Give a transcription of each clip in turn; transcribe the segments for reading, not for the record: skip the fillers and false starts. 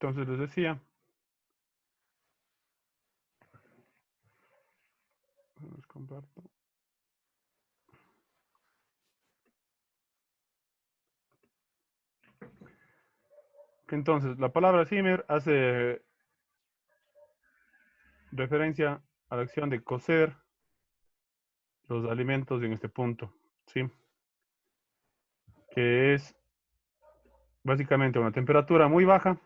Entonces les decía, les comparto. Entonces, la palabra simmer hace referencia a la acción de cocer los alimentos en este punto, ¿sí? Que es básicamente una temperatura muy baja,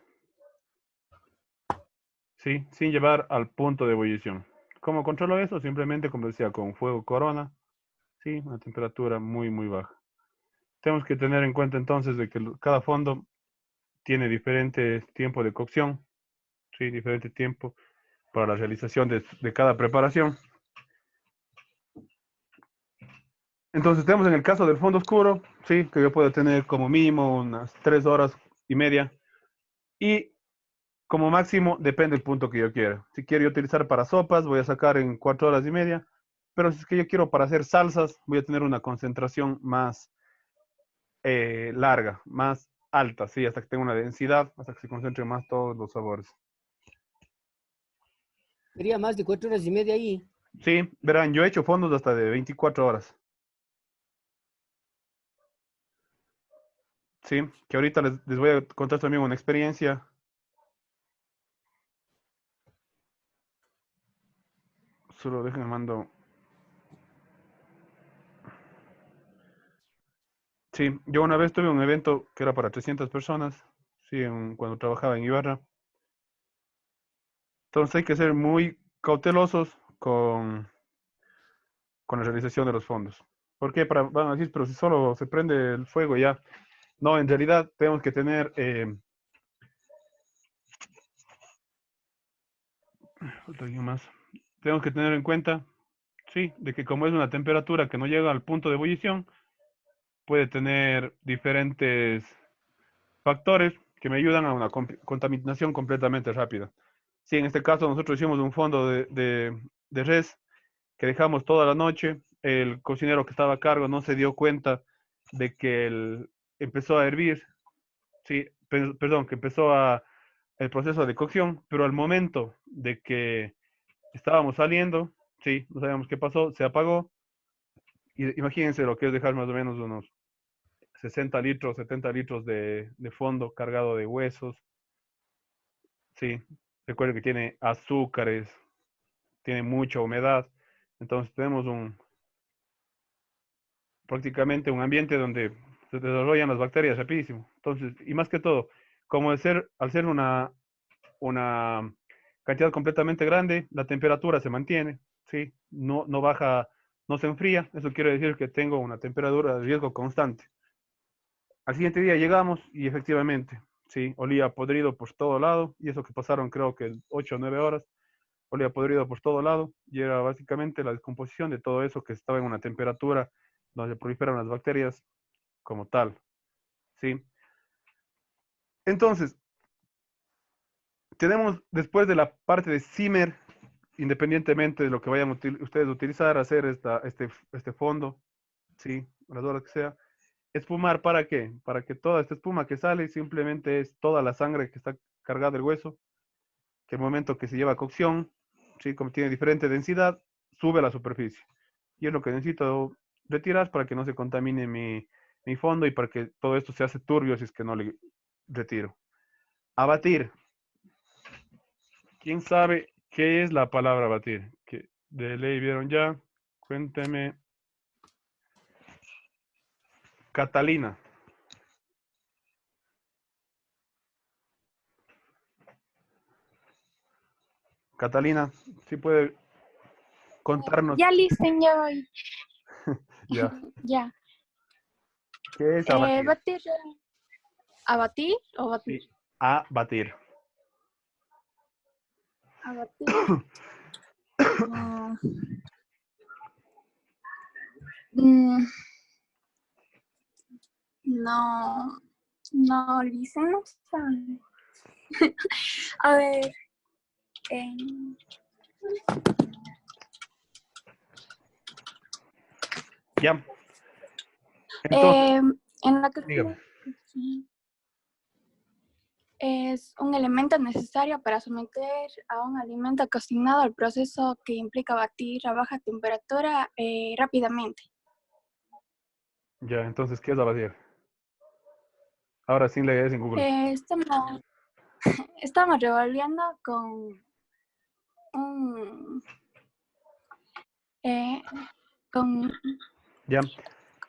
¿sí? Sin llevar al punto de ebullición. ¿Cómo controlo eso? Simplemente, como decía, con fuego corona, ¿sí? Una temperatura muy, muy baja. Tenemos que tener en cuenta entonces de que cada fondo tiene diferentes tiempos de cocción, ¿sí? Diferente tiempo para la realización de cada preparación. Entonces tenemos en el caso del fondo oscuro, sí, que yo puedo tener como mínimo unas 3 horas y media. Y como máximo depende del punto que yo quiera. Si quiero yo utilizar para sopas, voy a sacar en 4 horas y media. Pero si es que yo quiero para hacer salsas, voy a tener una concentración más larga, más alta, sí, hasta que tenga una densidad, hasta que se concentren más todos los sabores. Sería más de 4 horas y media ahí. Sí, verán, yo he hecho fondos hasta de 24 horas. Sí, que ahorita les voy a contar también una experiencia. Solo déjenme mando. Sí, yo una vez tuve un evento que era para 300 personas, sí, cuando trabajaba en Ibarra. Entonces hay que ser muy cautelosos con la realización de los fondos. ¿Por qué? Van a decir, pero si solo se prende el fuego ya. No, en realidad tenemos que tener, falta alguien más. Tenemos que tener en cuenta, sí, de que como es una temperatura que no llega al punto de ebullición, puede tener diferentes factores que me ayudan a una contaminación completamente rápida. Sí, en este caso nosotros hicimos un fondo de res que dejamos toda la noche. El cocinero que estaba a cargo no se dio cuenta de que empezó a hervir, sí, perdón, que empezó el proceso de cocción, pero al momento de que estábamos saliendo, sí, no sabíamos qué pasó, se apagó. Y imagínense lo que es dejar más o menos unos 60 litros, 70 litros de fondo cargado de huesos, sí. Recuerden que tiene azúcares, tiene mucha humedad, entonces tenemos prácticamente un ambiente donde se desarrollan las bacterias rapidísimo. Entonces, y más que todo, como al ser una cantidad completamente grande, la temperatura se mantiene, ¿sí? No baja, no se enfría, eso quiere decir que tengo una temperatura de riesgo constante. Al siguiente día llegamos y efectivamente, sí, olía podrido por todo lado, y eso que pasaron creo que 8 o 9 horas, olía podrido por todo lado, y era básicamente la descomposición de todo eso que estaba en una temperatura donde proliferan las bacterias como tal, ¿sí? Entonces, tenemos después de la parte de simmer, independientemente de lo que vayan ustedes a utilizar, hacer este fondo, ¿sí? Las horas que sea. Espumar, ¿para qué? Para que toda esta espuma que sale simplemente es toda la sangre que está cargada del hueso, que el momento que se lleva a cocción, ¿sí? Como tiene diferente densidad, sube a la superficie. Y es lo que necesito retirar para que no se contamine mi fondo y para que todo esto se hace turbio si es que no le retiro. Abatir. ¿Quién sabe qué es la palabra batir? Que de ley vieron ya. Cuénteme. Catalina. Catalina, ¿sí puede contarnos Ya listen, ya voy. ya Ya. qué es abatir? Batir. ¿Abatir o batir? Sí, abatir. Abatir. Mm, mm, no. No, listen, no sabe. A ver. em, Ya. Entonces, en la dígame. cocina. es un elemento necesario para someter a un alimento cocinado al proceso que implica batir a baja temperatura rápidamente. Ya, entonces, ¿qué es abatir? Ahora sí lees en Google. Estamos revolviendo con un... eh, con... Ya.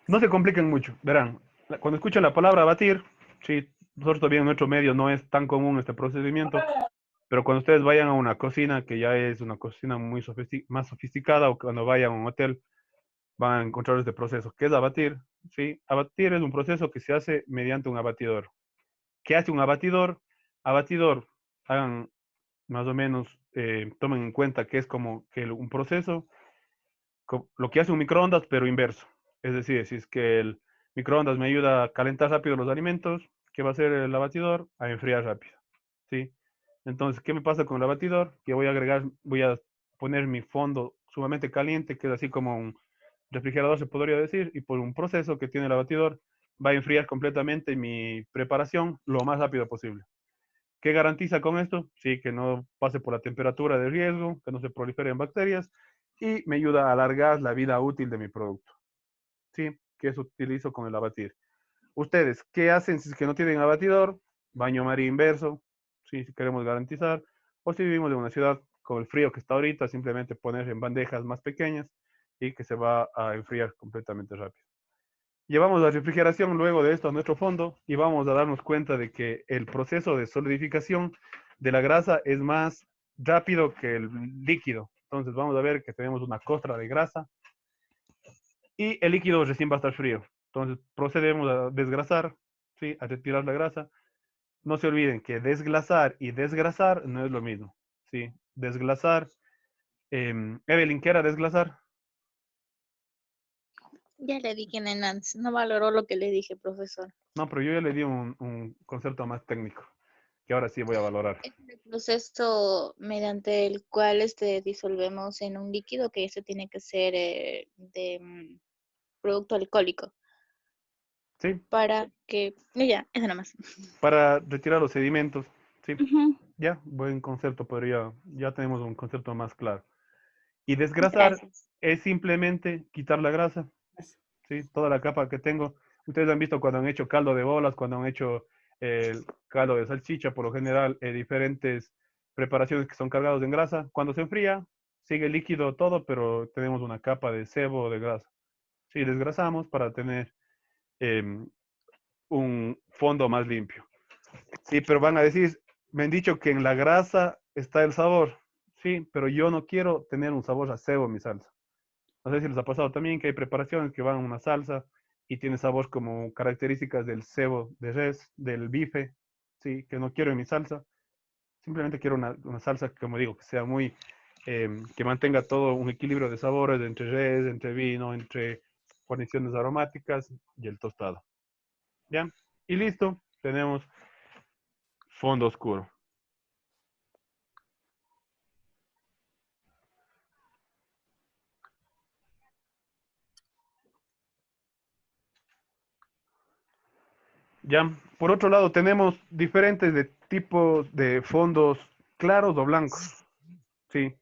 No se compliquen mucho. Verán, cuando escuchan la palabra batir, sí, nosotros todavía en nuestro medio no es tan común este procedimiento, pero cuando ustedes vayan a una cocina, que ya es una cocina muy más sofisticada, o cuando vayan a un hotel, van a encontrar este proceso. ¿Qué es abatir? Sí, abatir es un proceso que se hace mediante un abatidor. ¿Qué hace un abatidor? Abatidor, hagan más o menos, tomen en cuenta que es como que un proceso, lo que hace un microondas, pero inverso. Es decir, si es que el microondas me ayuda a calentar rápido los alimentos, ¿qué va a hacer el abatidor? A enfriar rápido. ¿Sí? Entonces, ¿qué me pasa con el abatidor? Que voy a poner mi fondo sumamente caliente, que es así como un refrigerador, se podría decir, y por un proceso que tiene el abatidor, va a enfriar completamente mi preparación lo más rápido posible. ¿Qué garantiza con esto? Sí, que no pase por la temperatura de riesgo, que no se proliferen bacterias y me ayuda a alargar la vida útil de mi producto. Sí, que eso utilizo con el abatir. Ustedes, ¿qué hacen si es que no tienen abatidor? Baño María inverso, sí, si queremos garantizar. O si vivimos en una ciudad con el frío que está ahorita, simplemente poner en bandejas más pequeñas y que se va a enfriar completamente rápido. Llevamos la refrigeración luego de esto a nuestro fondo y vamos a darnos cuenta de que el proceso de solidificación de la grasa es más rápido que el líquido. Entonces vamos a ver que tenemos una costra de grasa y el líquido recién va a estar frío. Entonces procedemos a desgrasar, ¿sí? A retirar la grasa. No se olviden que desglasar y desgrasar no es lo mismo, ¿sí? Desglasar, Evelyn, ¿qué era desglasar? Ya le dije en Nance, no valoró lo que le dije, profesor. No, pero yo ya le di un concepto más técnico, que ahora sí voy a valorar. Es el proceso mediante el cual disolvemos en un líquido que este tiene que ser de producto alcohólico ¿Sí? para que... Ya, eso nomás. Para retirar los sedimentos. Sí, Ujú. ya, buen concepto, ya tenemos un concepto más claro. Y desgrasar Gracias. es simplemente quitar la grasa, ¿sí? Toda la capa que tengo. Ustedes han visto cuando han hecho caldo de bolas, cuando han hecho el caldo de salchicha, por lo general, diferentes preparaciones que son cargados en grasa. Cuando se enfría, sigue líquido todo, pero tenemos una capa de sebo o de grasa. Sí, desgrasamos para tener em, un fondo más limpio. Sí, pero van a decir, me han dicho que en la grasa está el sabor. Sí, pero yo no quiero tener un sabor a cebo en mi salsa. No sé si les ha pasado también que hay preparaciones que van a una salsa y tiene sabor como características del cebo de res, del bife, sí, que no quiero en mi salsa. Simplemente quiero una salsa, como digo, que sea muy, que mantenga todo un equilibrio de sabores entre res, entre vino, entre guarniciones aromáticas y el tostado. ¿Ya? Y listo, tenemos fondo oscuro. Ya, por otro lado, tenemos diferentes tipos de fondos claros o blancos. Sí,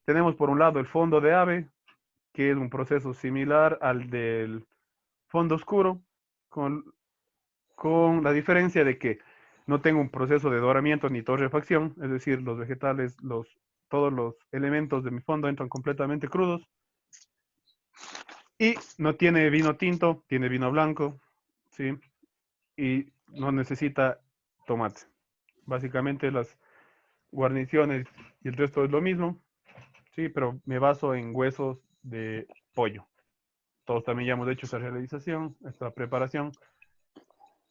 tenemos por un lado el fondo de ave, que es un proceso similar al del fondo oscuro, con, con la diferencia de que no tengo un proceso de doramiento ni torrefacción, es decir, los vegetales, todos los elementos de mi fondo entran completamente crudos. Y no tiene vino tinto, tiene vino blanco, ¿sí? Y no necesita tomate. Básicamente las guarniciones y el resto es lo mismo, sí, pero me baso en huesos de pollo. Todos también ya hemos hecho esta realización, esta preparación,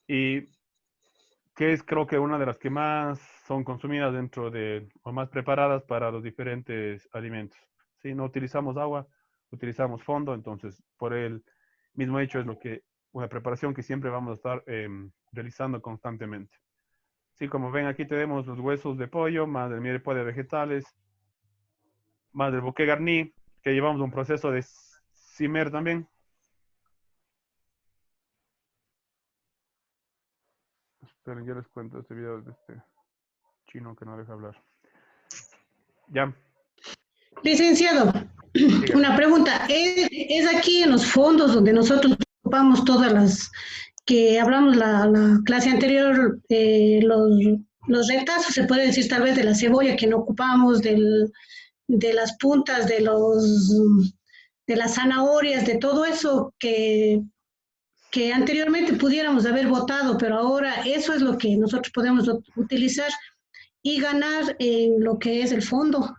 y que es creo que una de las que más son consumidas dentro de, o más preparadas para los diferentes alimentos. Sí, no utilizamos agua, utilizamos fondo, entonces por el mismo hecho es una preparación que siempre vamos a estar realizando constantemente. Sí, como ven aquí tenemos los huesos de pollo, más el mirepoix de vegetales, más del bouquet garni, que llevamos un proceso de simmer también. Pero yo les cuento este video de este chino que no deja hablar. Ya, Licenciado, siga. una pregunta. ¿Es aquí en los fondos donde nosotros ocupamos todas las que hablamos la clase anterior, los retazos, se puede decir tal vez de la cebolla que no ocupamos, de las puntas, de las zanahorias, de todo eso que anteriormente pudiéramos haber votado, pero ahora eso es lo que nosotros podemos utilizar y ganar en lo que es el fondo?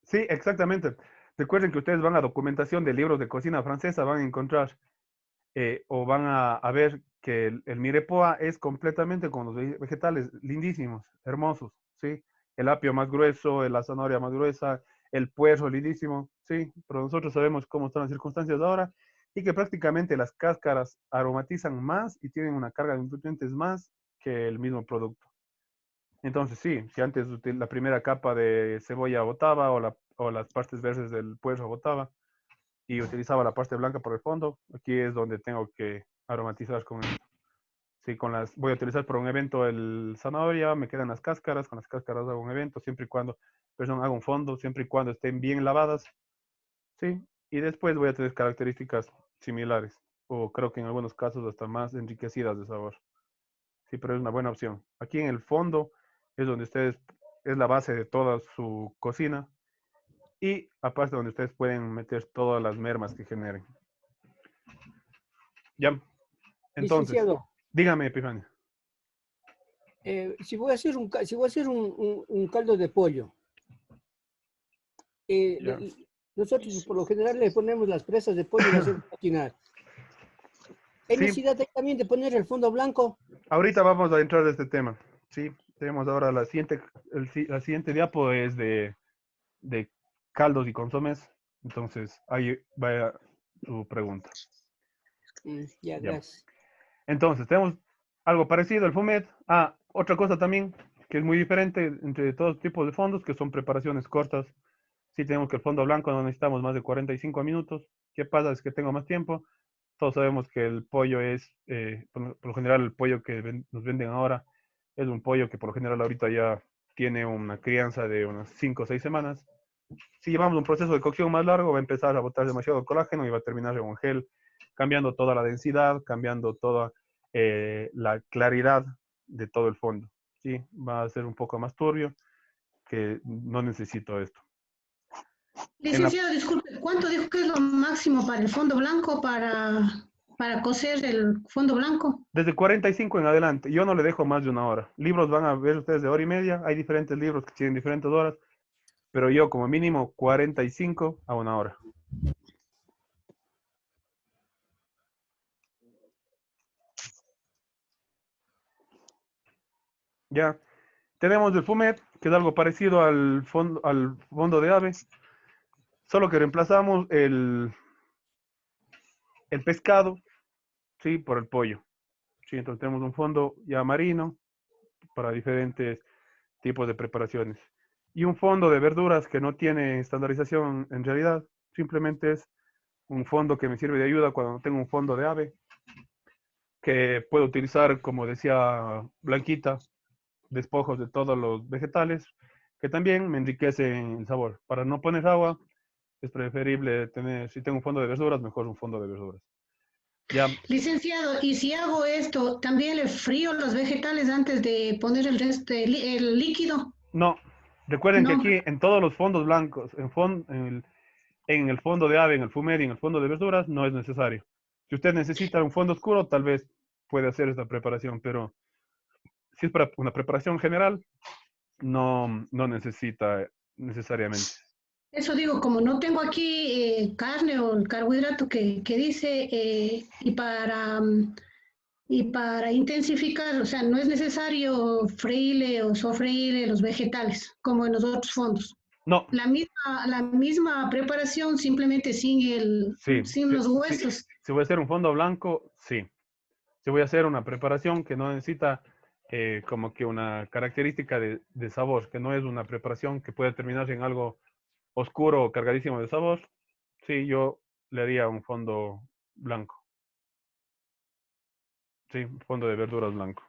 Sí, exactamente. Recuerden que ustedes van a documentación de libros de cocina francesa, van a encontrar o van a ver que el mirepoix es completamente con los vegetales lindísimos, hermosos, ¿sí? El apio más grueso, la zanahoria más gruesa, el puerro lindísimo, ¿sí? Pero nosotros sabemos cómo están las circunstancias ahora y que prácticamente las cáscaras aromatizan más y tienen una carga de nutrientes más que el mismo producto. Entonces sí, si antes la primera capa de cebolla botaba o las partes verdes del puerro botaba y utilizaba la parte blanca por el fondo, aquí es donde tengo que aromatizar con esto. Sí, voy a utilizar por un evento el zanahoria, me quedan las cáscaras, con las cáscaras hago un evento, siempre y cuando, perdón, hago un fondo, siempre y cuando estén bien lavadas, sí, y después voy a tener características similares, o creo que en algunos casos hasta más enriquecidas de sabor. Sí, pero es una buena opción. Aquí en el fondo es donde ustedes, es la base de toda su cocina y aparte donde ustedes pueden meter todas las mermas que generen. Ya, entonces, Licenciado, dígame, Epifania. si voy a hacer si voy a hacer un caldo de pollo, eh, Ya. le- nosotros por lo general le ponemos las presas de pollo y las hacemos cocinar. ¿Hay Sí, necesidad también de poner el fondo blanco? ahorita vamos a entrar a este tema. Sí, tenemos ahora la siguiente diapo es de caldos y consomés. Entonces, ahí va su pregunta. Ya, Ya. gracias. Entonces, tenemos algo parecido al fumet. Ah, otra cosa también que es muy diferente entre todos tipos de fondos, que son preparaciones cortas. Si tenemos que el fondo blanco no necesitamos más de 45 minutos. ¿Qué pasa? Es que tengo más tiempo. Todos sabemos que el pollo es, por lo general, el pollo que nos venden ahora es un pollo que por lo general ahorita ya tiene una crianza de unas 5 o 6 semanas. Si llevamos un proceso de cocción más largo, va a empezar a botar demasiado colágeno y va a terminar en un gel, cambiando toda la densidad, cambiando toda la claridad de todo el fondo. ¿Sí? Va a ser un poco más turbio, que no necesito esto. Licenciado, disculpe, ¿cuánto dijo que es lo máximo para el fondo blanco para cocer el fondo blanco? Desde 45 en adelante, yo no le dejo más de una hora. Libros van a ver ustedes de hora y media, hay diferentes libros que tienen diferentes horas, pero yo como mínimo 45 a una hora. Ya, tenemos el fumet, que es algo parecido al fondo de ave, solo que reemplazamos el pescado, ¿sí? Por el pollo. ¿Sí? Entonces tenemos un fondo ya marino para diferentes tipos de preparaciones. Y un fondo de verduras que no tiene estandarización en realidad, simplemente es un fondo que me sirve de ayuda cuando no tengo un fondo de ave, que puedo utilizar, como decía Blanquita, despojos de todos los vegetales, que también me enriquecen el sabor. Para no poner agua, es preferible tener, si tengo un fondo de verduras, mejor un fondo de verduras. Ya, Licenciado, y si hago esto, ¿también le frío los vegetales antes de poner el resto, el líquido? no, recuerden que No. aquí en todos los fondos blancos, en el fondo de ave, en el fumet y en el fondo de verduras, no es necesario. Si usted necesita un fondo oscuro, tal vez puede hacer esta preparación, pero si es para una preparación general, no necesita necesariamente. Eso digo, como no tengo aquí carne o el carbohidrato que dice, y para intensificar, o sea, no es necesario freírle o sofreírle los vegetales, como en los otros fondos. No, La misma preparación, simplemente sí, sin los huesos. si voy a hacer un fondo blanco, sí. Si voy a hacer una preparación que no necesita como que una característica de sabor, que no es una preparación que puede terminar en algo oscuro o cargadísimo de sabor, sí, yo le haría un fondo blanco. Sí, un fondo de verduras blanco.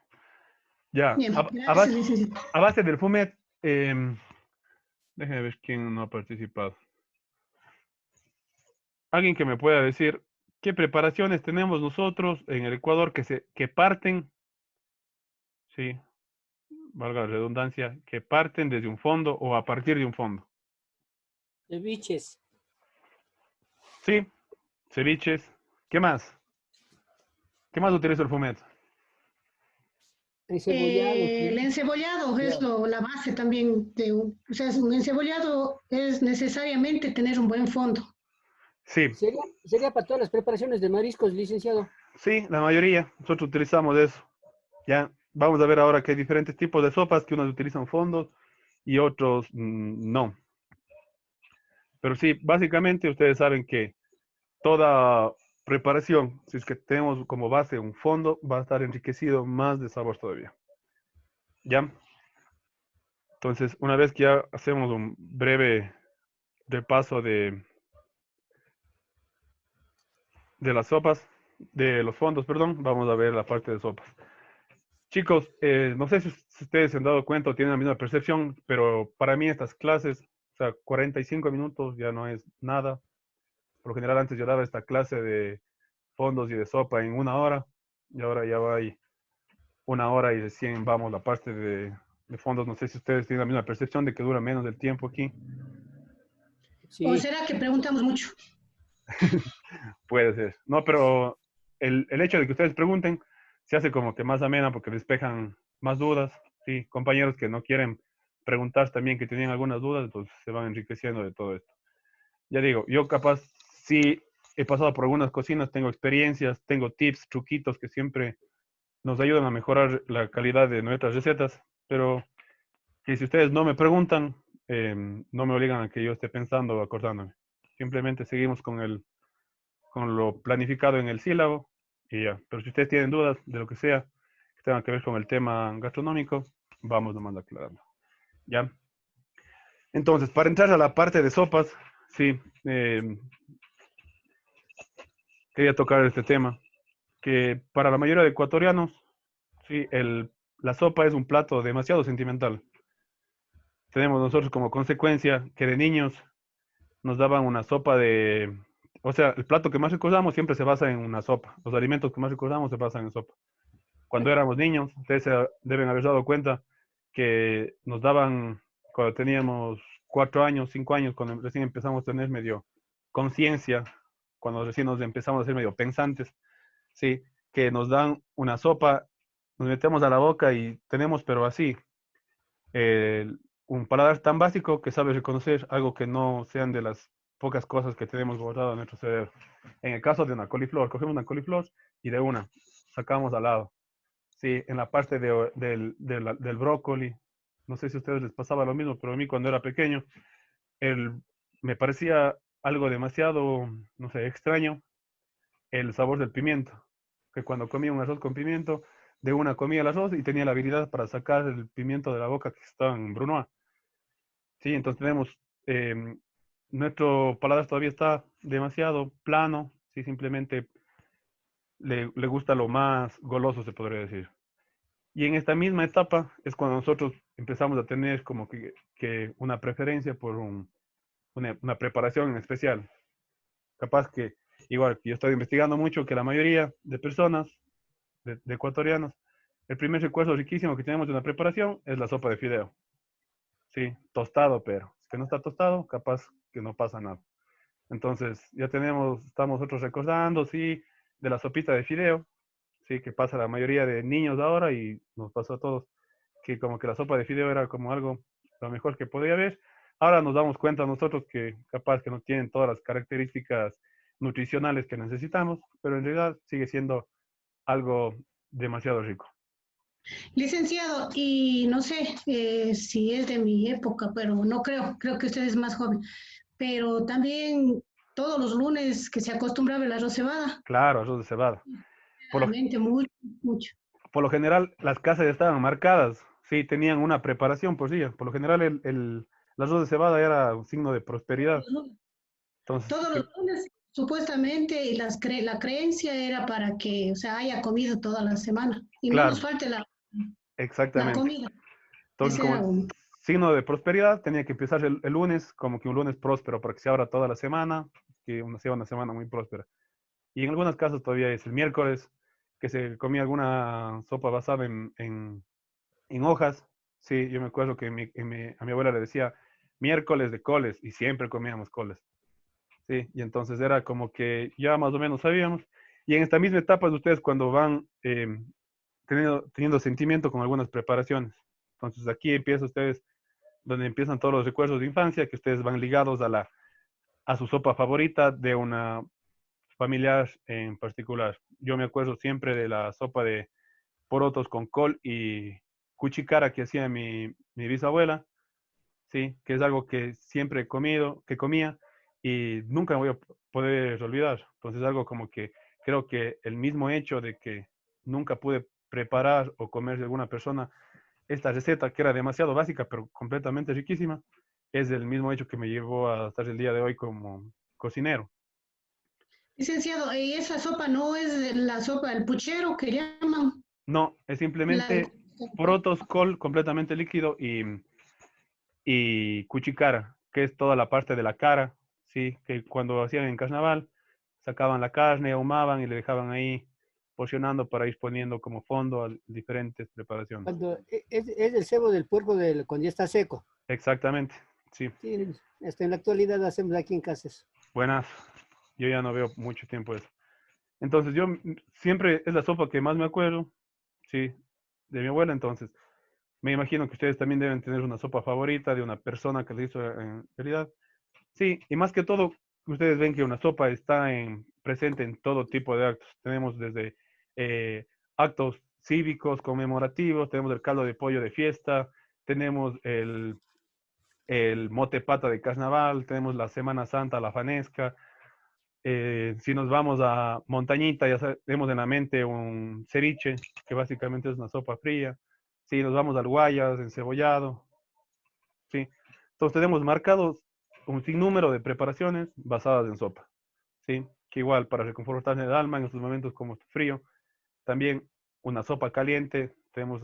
Ya, Bien, a gracias, base, licenciado. a base del FUMET, déjenme ver quién no ha participado. Alguien que me pueda decir qué preparaciones tenemos nosotros en el Ecuador que parten, sí, valga la redundancia, que parten desde un fondo o a partir de un fondo. Ceviches, Sí, ceviches. ¿Qué más? ¿Qué más utiliza el FUMET? encebollados, El ¿sí? encebollado es Ya. la base también o sea, un encebollado es necesariamente tener un buen fondo. Sí, Sería para todas las preparaciones de mariscos, licenciado. sí, la mayoría. Nosotros utilizamos eso. Ya, vamos a ver ahora que hay diferentes tipos de sopas que unos utilizan fondos y otros no. Pero sí, básicamente ustedes saben que toda preparación, si es que tenemos como base un fondo, va a estar enriquecido más de sabor todavía. ¿Ya? Entonces, una vez que ya hacemos un breve repaso de las sopas, de los fondos, perdón, vamos a ver la parte de sopas. Chicos, no sé si ustedes se han dado cuenta o tienen la misma percepción, pero para mí estas clases, o sea, 45 minutos ya no es nada. Por lo general antes yo daba esta clase de fondos y de sopa en 1 hora y ahora ya va ahí 1 hora y recién vamos la parte de fondos. No sé si ustedes tienen la misma percepción de que dura menos del tiempo aquí. ¿O Sí, será que preguntamos mucho? Puede ser. No, pero el hecho de que ustedes pregunten se hace como que más amena porque despejan más dudas. Sí, compañeros que no quieren preguntar también que tenían algunas dudas, pues se van enriqueciendo de todo esto. Ya digo, yo capaz sí he pasado por algunas cocinas, tengo experiencias, tengo tips, truquitos que siempre nos ayudan a mejorar la calidad de nuestras recetas, pero que si ustedes no me preguntan, no me obligan a que yo esté pensando o acordándome. Simplemente seguimos con lo planificado en el sílabo y ya. Pero si ustedes tienen dudas de lo que sea que tenga que ver con el tema gastronómico, vamos nomás aclarando. ¿Ya? Entonces, para entrar a la parte de sopas, sí, quería tocar este tema, que para la mayoría de ecuatorianos, sí, la sopa es un plato demasiado sentimental. Tenemos nosotros como consecuencia que de niños nos daban una sopa o sea, el plato que más recordamos siempre se basa en una sopa. Los alimentos que más recordamos se basan en sopa. Cuando éramos niños, ustedes se deben haber dado cuenta que nos daban, cuando teníamos 4 años, 5 años, cuando recién empezamos a tener medio conciencia, cuando recién nos empezamos a ser medio pensantes, sí, que nos dan una sopa, nos metemos a la boca y tenemos, pero así, eh, un paladar tan básico que sabe reconocer algo que no sean de las pocas cosas que tenemos guardado en nuestro cerebro. En el caso de una coliflor, cogemos una coliflor y de una sacamos al lado. Sí, en la parte del brócoli, no sé si a ustedes les pasaba lo mismo, pero a mí cuando era pequeño, el, me parecía algo demasiado, no sé, extraño el sabor del pimiento. Que cuando comía un arroz con pimiento, de una comía el arroz y tenía la habilidad para sacar el pimiento de la boca que estaba en brunoise. Sí, entonces tenemos, nuestro paladar todavía está demasiado plano, sí, simplemente le gusta lo más goloso, se podría decir. Y en esta misma etapa es cuando nosotros empezamos a tener como que una preferencia por una preparación en especial. Capaz que, igual, yo estoy investigando mucho que la mayoría de personas, de ecuatorianos, el primer recuerdo riquísimo que tenemos de una preparación es la sopa de fideo. Sí, tostado, pero si que no está tostado, capaz que no pasa nada. Entonces, ya estamos nosotros recordando, sí, de la sopita de fideo, sí, que pasa a la mayoría de niños ahora y nos pasó a todos, que como que la sopa de fideo era como algo lo mejor que podía haber. Ahora nos damos cuenta nosotros que capaz que no tienen todas las características nutricionales que necesitamos, pero en realidad sigue siendo algo demasiado rico. Licenciado, y no sé si es de mi época, pero no creo que usted es más joven, pero también todos los lunes que se acostumbraba el arroz cebada, Claro, arroz de cebada. Por lo, realmente mucho, mucho. por lo general, las casas estaban marcadas, sí, tenían una preparación por sí. Por lo general, el arroz de cebada era un signo de prosperidad. Entonces, Todos los lunes, supuestamente, y la creencia era para que, o sea, haya comido toda la semana y no nos claro, falte La exactamente. comida. Entonces, Ese como era un... signo de prosperidad, tenía que empezar el lunes, como que un lunes próspero, para que se abra toda la semana, que sea una semana muy próspera. Y en algunos casos todavía es el miércoles, que se comía alguna sopa basada en hojas. Sí, yo me acuerdo que a mi abuela le decía miércoles de coles y siempre comíamos coles. Sí, y entonces era como que ya más o menos sabíamos. Y en esta misma etapa de ustedes cuando van teniendo sentimiento con algunas preparaciones. Entonces aquí empieza ustedes, donde empiezan todos los recuerdos de infancia, que ustedes van ligados a su sopa favorita de una familiar en particular. Yo me acuerdo siempre de la sopa de porotos con col y cuchicara que hacía mi bisabuela, sí, que es algo que siempre he comido, que comía y nunca me voy a poder olvidar. Entonces algo como que creo que el mismo hecho de que nunca pude preparar o comer de alguna persona esta receta que era demasiado básica pero completamente riquísima, es el mismo hecho que me llevó a estar el día de hoy como cocinero. Licenciado, ¿y esa sopa no es la sopa del puchero que llaman? No, es La del... simplemente porotos, col completamente líquido y cuchicara, que es toda la parte de la cara, ¿sí? Que cuando hacían en carnaval, sacaban la carne, ahumaban y le dejaban ahí porcionando para ir poniendo como fondo a diferentes preparaciones. Cuando es el cebo del puerco cuando ya está seco. Exactamente, sí. Sí, hasta en la actualidad hacemos aquí en casa eso. Buenas. Yo ya no veo mucho tiempo eso. Entonces yo siempre es la sopa que más me acuerdo, sí, de mi abuela. Entonces me imagino que ustedes también deben tener una sopa favorita de una persona que le hizo en realidad. Sí, y más que todo, ustedes ven que una sopa está presente en todo tipo de actos. Tenemos desde actos cívicos, conmemorativos, tenemos el caldo de pollo de fiesta, tenemos el mote pata de carnaval, tenemos la Semana Santa, la fanesca. Si nos vamos a Montañita, ya tenemos en la mente un ceviche, que básicamente es una sopa fría. Si nos vamos al Guayas, encebollado, ¿sí? Entonces tenemos marcados un sinnúmero de preparaciones basadas en sopa, ¿sí? Que igual para reconfortar el alma en estos momentos como está frío, también una sopa caliente, tenemos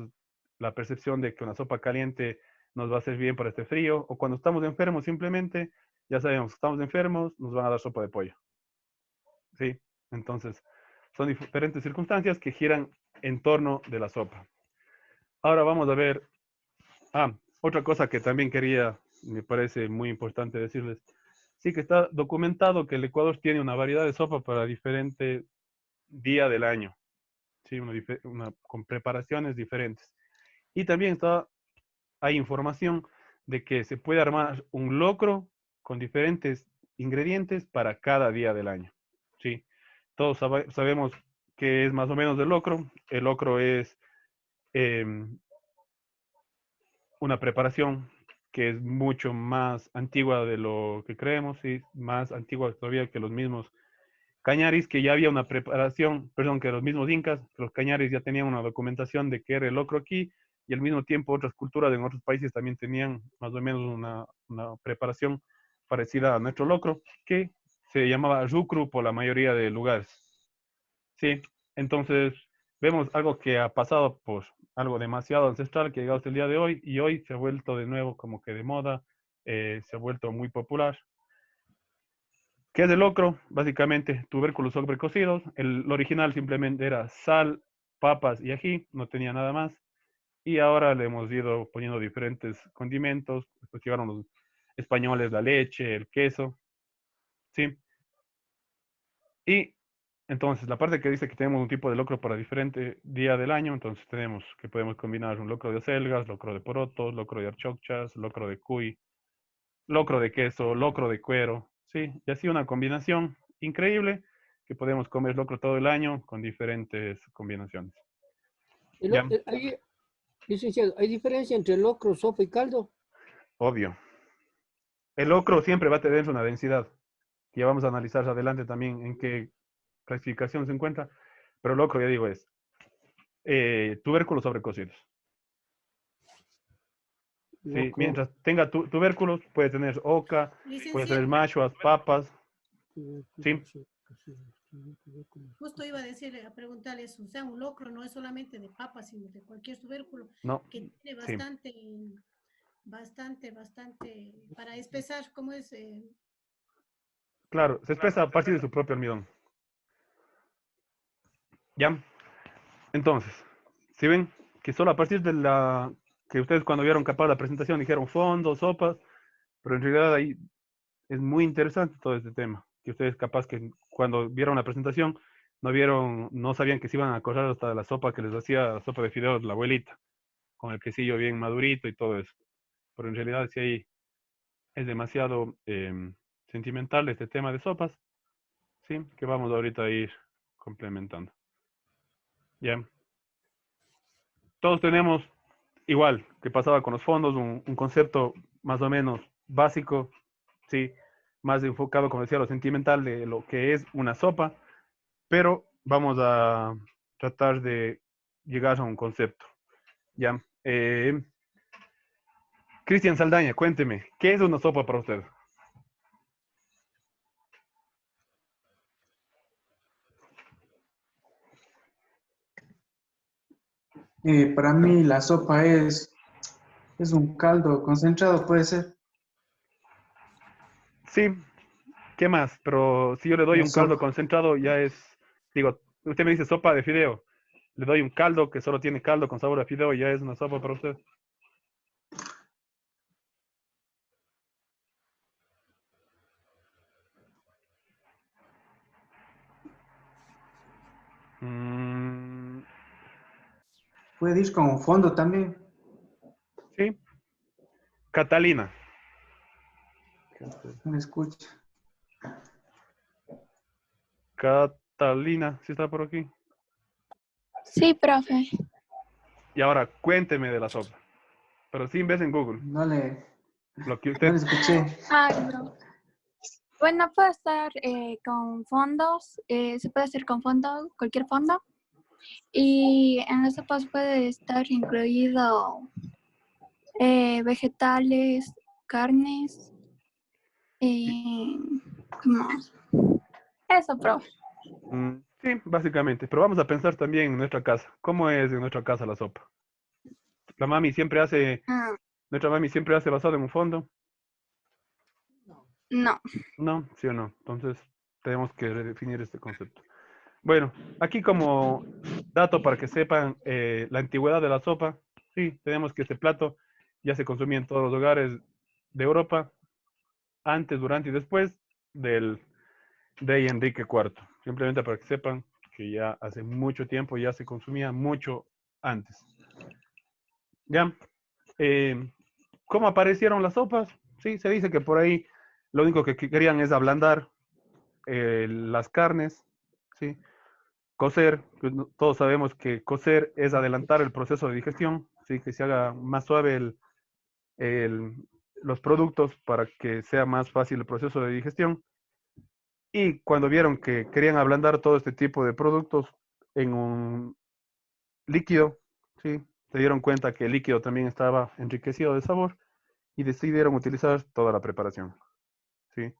la percepción de que una sopa caliente nos va a hacer bien para este frío, o cuando estamos enfermos simplemente, ya sabemos, estamos enfermos, nos van a dar sopa de pollo, ¿sí? Entonces, son diferentes circunstancias que giran en torno de la sopa. Ahora vamos a ver, otra cosa que también me parece muy importante decirles, sí que está documentado que el Ecuador tiene una variedad de sopa para diferentes días del año, sí, con preparaciones diferentes. Y también hay información de que se puede armar un locro con diferentes ingredientes para cada día del año, sí. Todos sabemos que es más o menos del locro. El locro es em, una preparación que es mucho más antigua de lo que creemos y más antigua todavía que los mismos cañaris, que ya había una preparación, perdón, que los mismos incas, los cañaris ya tenían una documentación de que era el locro aquí y al mismo tiempo otras culturas en otros países también tenían más o menos una preparación parecida a nuestro locro, que se llamaba rucru por la mayoría de lugares. Sí, entonces vemos algo que ha pasado por algo demasiado ancestral que ha llegado hasta el día de hoy y hoy se ha vuelto de nuevo como que de moda, se ha vuelto muy popular. ¿Qué es el locro? Básicamente tubérculos sobrecocidos. El original simplemente era sal, papas y ají, no tenía nada más. Y ahora le hemos ido poniendo diferentes condimentos. Después llegaron los españoles, la leche, el queso. ¿Sí? Y entonces, la parte que dice que tenemos un tipo de locro para diferente día del año, entonces tenemos que podemos combinar un locro de acelgas, locro de porotos, locro de archocchas, locro de cuy, locro de queso, locro de cuero, ¿sí? Y así una combinación increíble que podemos comer locro todo el año con diferentes combinaciones. ¿Ya? Licenciado, ¿hay diferencia entre locro, sopa y caldo? Obvio. El locro siempre va a tener una densidad, que ya vamos a analizar adelante también en qué clasificación se encuentra, pero el locro, ya digo, es tubérculos sobrecocidos. Sí, Locro, mientras tenga tubérculos, puede tener oca, puede tener Licenciado, machuas, papas, tubérculo, ¿sí? sopa, sí. Justo iba a decirle, a preguntarle eso. O sea, un locro no es solamente de papa, sino de cualquier tubérculo No, que tiene sí, bastante, para espesar, ¿cómo es? claro, se expresa a partir de su propio almidón. ¿Ya? Entonces, si ven que solo a partir de la que ustedes cuando vieron capaz la presentación dijeron fondos, sopas, pero en realidad ahí es muy interesante todo este tema, que ustedes capaz que cuando vieron la presentación no vieron, no sabían que se iban a acordar hasta de la sopa que les hacía, la sopa de fideos la abuelita, con el quesillo bien madurito y todo eso. Pero en realidad sí ahí es demasiado sentimental este tema de sopas, sí, que vamos ahorita a ir complementando. Ya. Todos tenemos igual que pasaba con los fondos, un concepto más o menos básico, sí, más enfocado, como decía, a lo sentimental de lo que es una sopa, pero vamos a tratar de llegar a un concepto. Ya. Cristian Saldaña, cuénteme, ¿qué es una sopa para usted? Para mí la sopa es un caldo concentrado, puede ser. Sí, ¿qué más? Pero si yo le doy La un caldo sopa. concentrado, ya es, digo, usted me dice sopa de fideo, le doy un caldo que solo tiene caldo con sabor a fideo, ya es una sopa para usted. Mm, Puede ir con un fondo también. sí, Catalina. No me escucha. Catalina, ¿sí está por aquí? Sí, profe. Y ahora cuénteme de la sopa, pero sin vez en Google, No le, lo que no le usted... escuché. Ah, bro. Bueno, puede estar con fondos, se puede hacer con fondo, cualquier fondo. Y en las sopas puede estar incluido vegetales, carnes, eh, ¿qué más? Eso, profe. Sí, básicamente, pero vamos a pensar también en nuestra casa. ¿Cómo es en nuestra casa la sopa? La mami siempre hace, Ah, nuestra mami siempre hace basado en un fondo, no. ¿no? ¿Sí o no? Entonces tenemos que redefinir este concepto. Bueno, aquí como dato para que sepan la antigüedad de la sopa, sí, tenemos que este plato ya se consumía en todos los hogares de Europa, antes, durante y después del rey Enrique IV. Simplemente para que sepan que ya hace mucho tiempo ya se consumía mucho antes. ¿Ya? Eh, ¿Cómo aparecieron las sopas? Sí, se dice que por ahí lo único que querían es ablandar las carnes, ¿sí? Cocer, pues, todos sabemos que cocer es adelantar el proceso de digestión, ¿sí? Que se haga más suave el, los productos para que sea más fácil el proceso de digestión. Y cuando vieron que querían ablandar todo este tipo de productos en un líquido, ¿sí? Se dieron cuenta que el líquido también estaba enriquecido de sabor y decidieron utilizar toda la preparación, ¿sí?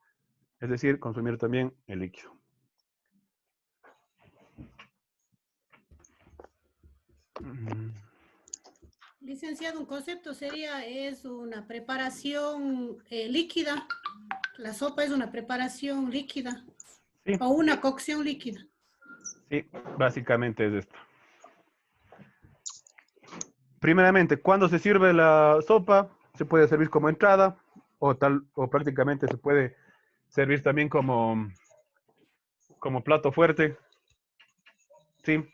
Es decir, consumir también el líquido. Mm, Licenciado, un concepto sería, es una preparación líquida. La sopa es una preparación líquida sí, o una cocción líquida. sí, básicamente es esto. Primeramente, cuando se sirve la sopa, se puede servir como entrada o prácticamente se puede servir también como plato fuerte, ¿sí?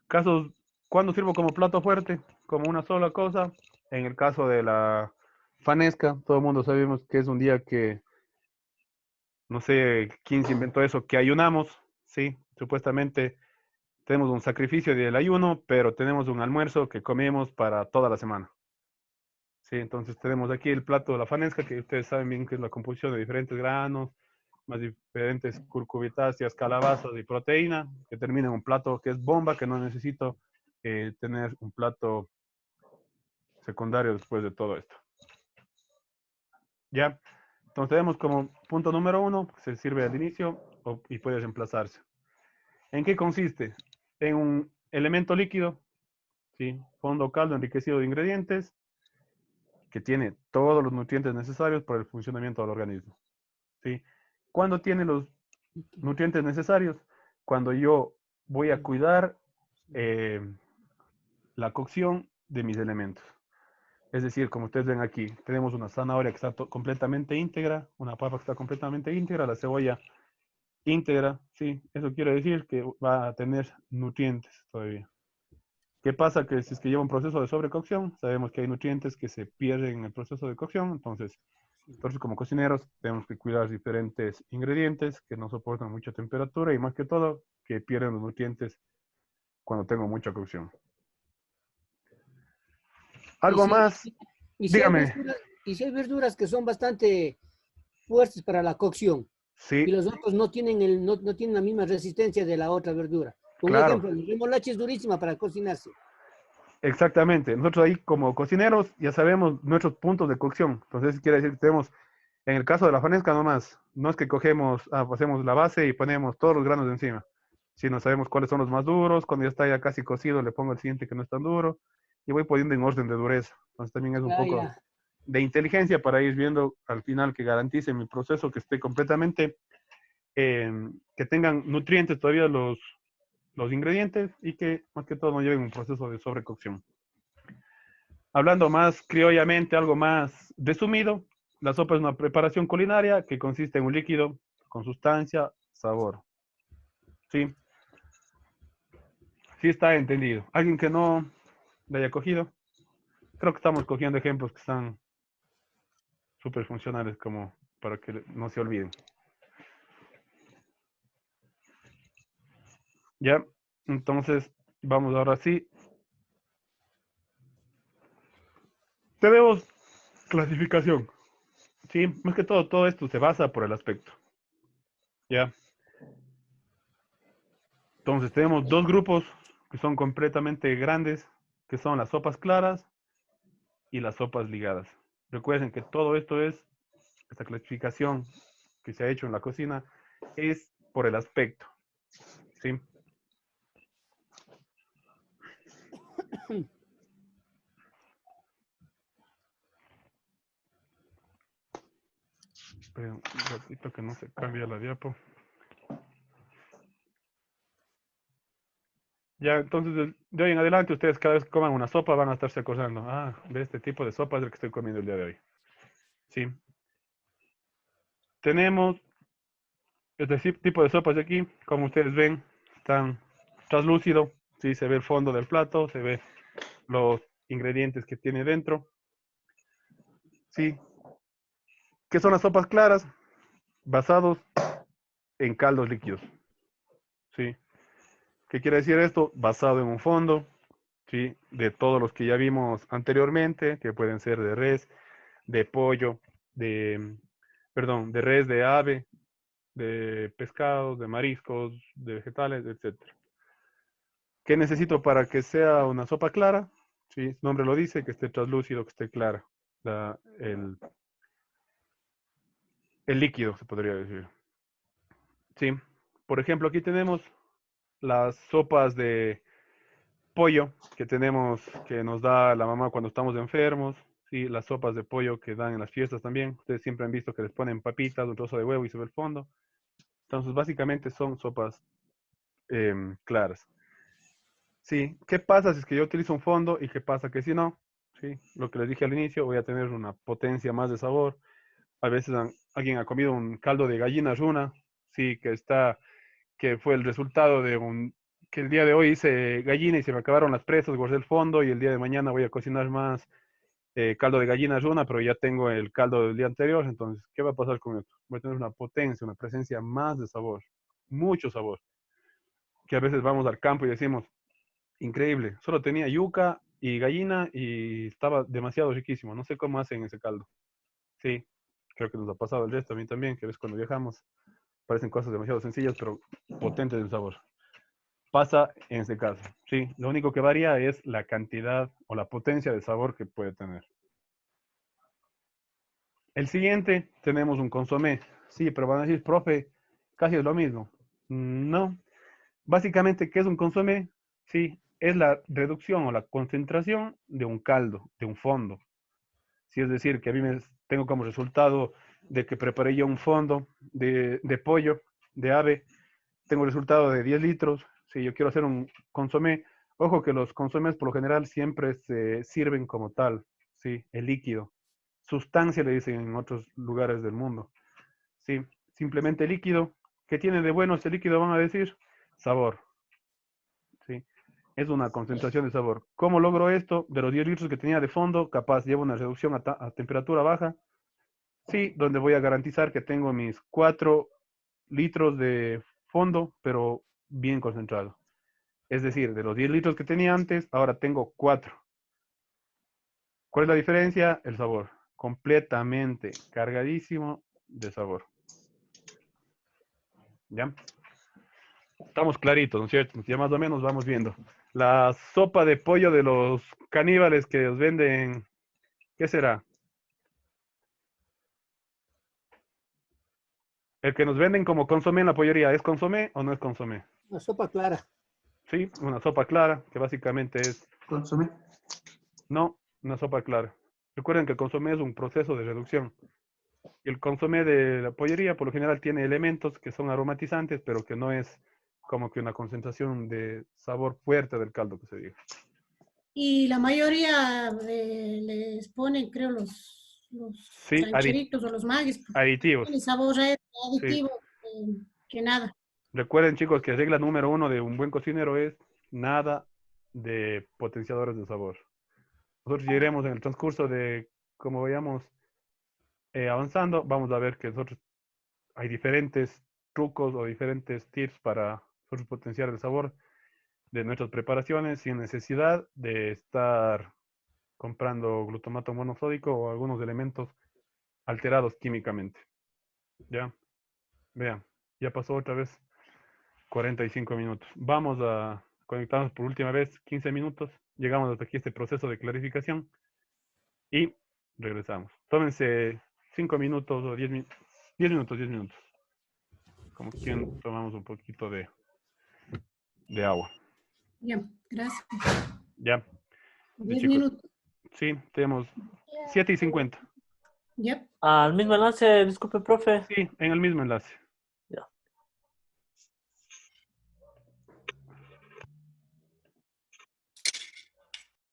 Casos, ¿cuándo sirvo como plato fuerte? Como una sola cosa. En el caso de la fanesca, todo el mundo sabemos que es un día que, no sé quién se inventó eso, que ayunamos, ¿sí? Supuestamente tenemos un sacrificio del ayuno, pero tenemos un almuerzo que comemos para toda la semana. Sí, entonces tenemos aquí el plato de la fanesca, que ustedes saben bien que es la composición de diferentes granos, más diferentes curcubitáceas, calabazas y proteína, que termina en un plato que es bomba, que no necesito tener un plato secundario después de todo esto. ¿Ya? Entonces tenemos como punto número 1, que se sirve al inicio, y puede reemplazarse. ¿En qué consiste? En un elemento líquido, ¿sí? Fondo caldo enriquecido de ingredientes, que tiene todos los nutrientes necesarios para el funcionamiento del organismo, ¿sí? ¿Cuándo tiene los nutrientes necesarios? Cuando yo voy a cuidar la cocción de mis elementos. Es decir, como ustedes ven aquí, tenemos una zanahoria que está completamente íntegra, una papa que está completamente íntegra, la cebolla íntegra, sí, eso quiere decir que va a tener nutrientes todavía. ¿Qué pasa? Que si es que lleva un proceso de sobrecocción, sabemos que hay nutrientes que se pierden en el proceso de cocción, entonces como cocineros tenemos que cuidar diferentes ingredientes que no soportan mucha temperatura y más que todo que pierden los nutrientes cuando tengo mucha cocción. Y Algo si, más, y si hay dígame. verduras, y si hay verduras que son bastante fuertes para la cocción y Sí, los otros no tienen la misma resistencia de la otra verdura. Un claro, ejemplo, la remolacha es durísima para cocinarse. exactamente. Nosotros ahí como cocineros ya sabemos nuestros puntos de cocción. Entonces quiere decir que tenemos, en el caso de la fanesca nomás, no es que cogemos, hacemos la base y ponemos todos los granos encima, sino sabemos cuáles son los más duros. Cuando ya está ya casi cocido le pongo el siguiente que no es tan duro y voy poniendo en orden de dureza. Entonces también es un Ah, poco ya. de inteligencia para ir viendo al final que garantice mi proceso, que esté completamente, que tengan nutrientes todavía los ingredientes y que más que todo no lleven un proceso de sobrecocción. Hablando más criollamente, algo más resumido, la sopa es una preparación culinaria que consiste en un líquido con sustancia, sabor. ¿Sí? Sí está entendido. ¿Alguien que no le haya cogido? Creo que estamos cogiendo ejemplos que están súper funcionales como para que no se olviden. Ya, entonces vamos ahora sí. Tenemos clasificación. Sí, más que todo esto se basa por el aspecto. Ya. Entonces tenemos dos grupos que son completamente grandes, que son las sopas claras y las sopas ligadas. Recuerden que todo esto es, esta clasificación que se ha hecho en la cocina, es por el aspecto. ¿Sí? Esperen un ratito que no se cambia la diapo. Ya, entonces, de hoy en adelante, ustedes cada vez que coman una sopa van a estarse acordando, de este tipo de sopa es el que estoy comiendo el día de hoy. ¿Sí? Tenemos este tipo de sopas de aquí, como ustedes ven, están translúcido, ¿sí? Se ve el fondo del plato, se ve los ingredientes que tiene dentro. ¿Sí? ¿Qué son las sopas claras? Basados en caldos líquidos. ¿Sí? ¿Qué quiere decir esto? Basado en un fondo, ¿sí? De todos los que ya vimos anteriormente, que pueden ser de res, de pollo, de res, de ave, de pescados, de mariscos, de vegetales, etcétera. ¿Qué necesito para que sea una sopa clara? Sí, su nombre lo dice, que esté translúcido, que esté clara. La- el, el líquido, se podría decir. Sí. Por ejemplo, aquí tenemos las sopas de pollo que tenemos, que nos da la mamá cuando estamos enfermos. Sí, las sopas de pollo que dan en las fiestas también. Ustedes siempre han visto que les ponen papitas, un trozo de huevo y se ve el fondo. Entonces, básicamente son sopas claras. Sí, ¿qué pasa si es que yo utilizo un fondo y qué pasa que si no? Sí, lo que les dije al inicio, voy a tener una potencia más de sabor. A veces alguien ha comido un caldo de gallina runa, sí, que fue el resultado de que el día de hoy hice gallina y se me acabaron las presas, guardé el fondo y el día de mañana voy a cocinar más caldo de gallina runa, pero ya tengo el caldo del día anterior, entonces, ¿qué va a pasar con esto? Voy a tener una potencia, una presencia más de sabor, mucho sabor, que a veces vamos al campo y decimos, increíble, solo tenía yuca y gallina y estaba demasiado riquísimo, no sé cómo hacen ese caldo. Sí, creo que nos ha pasado el resto a mí también, que ves cuando viajamos, parecen cosas demasiado sencillas, pero potentes en sabor. Pasa en este caso, sí, lo único que varía es la cantidad o la potencia de sabor que puede tener. El siguiente tenemos un consomé. Sí, pero van a decir, profe, casi es lo mismo. No. Básicamente, ¿qué es un consomé? Sí, es la reducción o la concentración de un caldo, de un fondo. Sí, es decir, que a mí me tengo como resultado de que preparé yo un fondo de pollo, de ave, tengo el resultado de 10 litros. Si yo quiero hacer un consomé, ojo que los consomés por lo general siempre se sirven como tal, sí, el líquido. Sustancia le dicen en otros lugares del mundo. Sí, simplemente líquido. ¿Qué tiene de bueno este líquido? Van a decir sabor. Sí, es una concentración de sabor. ¿Cómo logro esto? De los 10 litros que tenía de fondo, capaz llevo una reducción a temperatura baja. Sí, donde voy a garantizar que tengo mis 4 litros de fondo, pero bien concentrado. Es decir, de los 10 litros que tenía antes, ahora tengo 4. ¿Cuál es la diferencia? El sabor. Completamente cargadísimo de sabor. ¿Ya? Estamos claritos, ¿no es cierto? Ya más o menos vamos viendo. La sopa de pollo de los caníbales que os venden, ¿qué será? El que nos venden como consomé en la pollería, ¿es consomé o no es consomé? Una sopa clara. Sí, una sopa clara, que básicamente es, Consomé. no, una sopa clara. Recuerden que el consomé es un proceso de reducción. Y el consomé de la pollería, por lo general, tiene elementos que son aromatizantes, pero que no es como que una concentración de sabor fuerte del caldo que se diga. Y la mayoría les ponen, creo, los Sí, rancheritos o los maguis, porque aditivos. tiene sabor Sí. aditivo que nada. Recuerden, chicos, que regla número 1 de un buen cocinero es nada de potenciadores de sabor. Nosotros iremos en el transcurso de cómo vayamos avanzando, vamos a ver que nosotros hay diferentes trucos o diferentes tips para nosotros potenciar el sabor de nuestras preparaciones sin necesidad de estar comprando glutamato monosódico o algunos elementos alterados químicamente. ¿Ya? Vean, ya pasó otra vez 45 minutos. Vamos a conectarnos por última vez 15 minutos. Llegamos hasta aquí este proceso de clarificación y regresamos. Tómense 5 minutos o 10 minutos. 10 minutos, 10 minutos. Como quien tomamos un poquito de agua. Bien, gracias. Ya, 10 chicos. minutos. Sí, tenemos 7:50. Yep. Al mismo enlace, disculpe, profe. Sí, en el mismo enlace.